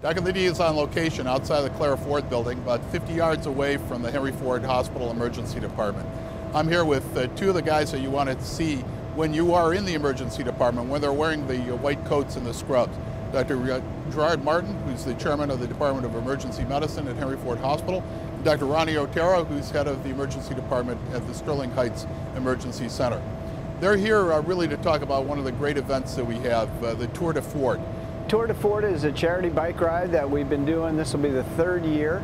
Dr. Liddy is on location outside the Clara Ford building, about 50 yards away from the Henry Ford Hospital Emergency Department. I'm here with two of the guys that you want to see when you are in the emergency department, when they're wearing the white coats and the scrubs. Dr. Gerard Martin, who's the chairman of the Department of Emergency Medicine at Henry Ford Hospital, and Dr. Ronnie Otero, who's head of the emergency department at the Sterling Heights Emergency Center. They're here really to talk about one of the great events that we have, the Tour de Ford. Tour de Ford is a charity bike ride that we've been doing. This will be the third year.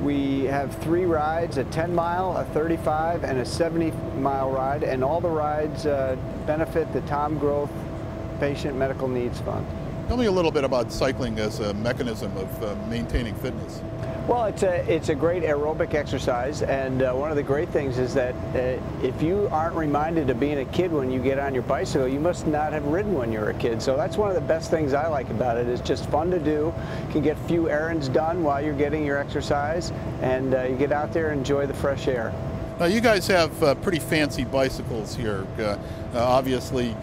We have 3 rides, a 10-mile, a 35, and a 70-mile ride, and all the rides benefit the Tom Groth Patient Medical Needs Fund. Tell me a little bit about cycling as a mechanism of maintaining fitness. Well, it's a great aerobic exercise, and one of the great things is that if you aren't reminded of being a kid when you get on your bicycle, you must not have ridden when you were a kid. So that's one of the best things I like about it. It's just fun to do. You can get a few errands done while you're getting your exercise, and you get out there and enjoy the fresh air. Now, you guys have pretty fancy bicycles here. Obviously,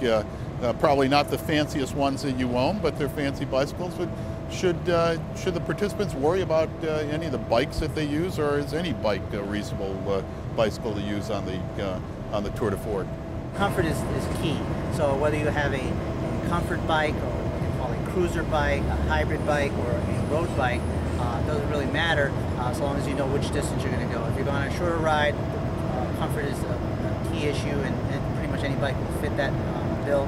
probably not the fanciest ones that you own, but they're fancy bicycles. But should the participants worry about any of the bikes that they use, or is any bike a reasonable bicycle to use on the Tour de Ford? Comfort is key. So whether you have a comfort bike, or what they call a cruiser bike, a hybrid bike, or a road bike, it doesn't really matter as long as you know which distance you're going to go. If you're going on a shorter ride, comfort is a key issue, and pretty much any bike will fit that bill.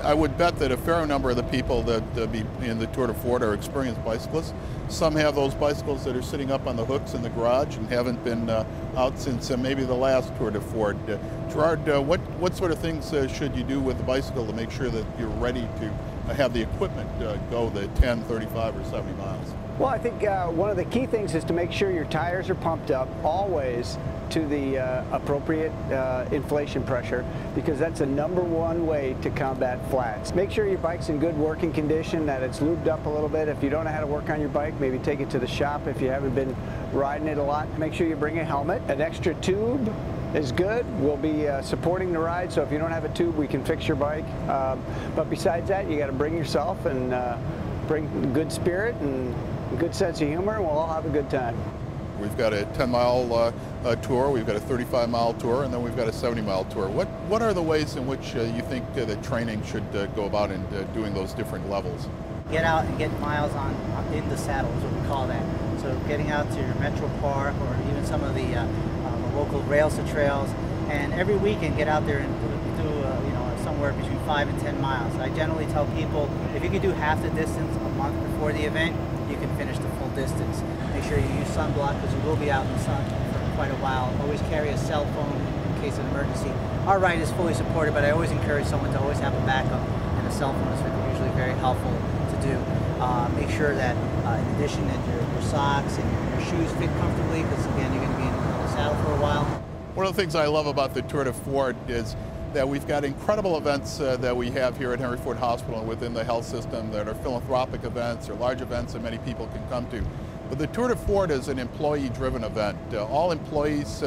I would bet that a fair number of the people that be in the Tour de Ford are experienced bicyclists. Some have those bicycles that are sitting up on the hooks in the garage and haven't been out since maybe the last Tour de Ford. Gerard, what sort of things should you do with the bicycle to make sure that you're ready to have the equipment go the 10, 35, or 70 miles? Well, I think one of the key things is to make sure your tires are pumped up always to the appropriate inflation pressure, because that's the #1 way to combat flats. Make sure your bike's in good working condition, that it's lubed up a little bit. If you don't know how to work on your bike, maybe take it to the shop if you haven't been riding it a lot. Make sure you bring a helmet. An extra tube is good. We'll be supporting the ride, so if you don't have a tube, we can fix your bike. But besides that, you got to bring yourself and bring good spirit and a good sense of humor, and we'll all have a good time. We've got a 10-mile tour, we've got a 35-mile tour, and then we've got a 70-mile tour. What are the ways in which you think that training should go about in doing those different levels? Get out and get miles in the saddle is what we call that. So getting out to your metro park, or even some of the local rails to trails, and every weekend get out there and do somewhere between 5 and 10 miles. I generally tell people, if you can do half the distance a month before the event, you can finish the full distance. Make sure you use sunblock, because you will be out in the sun for quite a while. Always carry a cell phone in case of emergency. Our ride is fully supported, but I always encourage someone to always have a backup, and a cell phone is usually very helpful to do. Make sure that in addition that your socks and your shoes fit comfortably, because again, you're going to be in the saddle for a while. One of the things I love about the Tour de Ford is that we've got incredible events that we have here at Henry Ford Hospital and within the health system that are philanthropic events or large events that many people can come to. But the Tour de Ford is an employee-driven event. All employees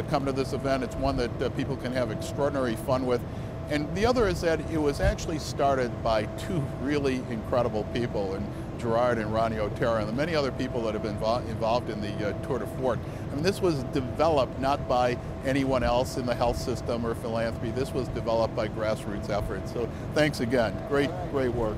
come to this event. It's one that people can have extraordinary fun with. And the other is that it was actually started by 2 really incredible people, and Gerard and Ronnie Otero, and the many other people that have been involved in the Tour de Ford. I mean, this was developed not by anyone else in the health system or philanthropy. This was developed by grassroots efforts. So thanks again. Great work.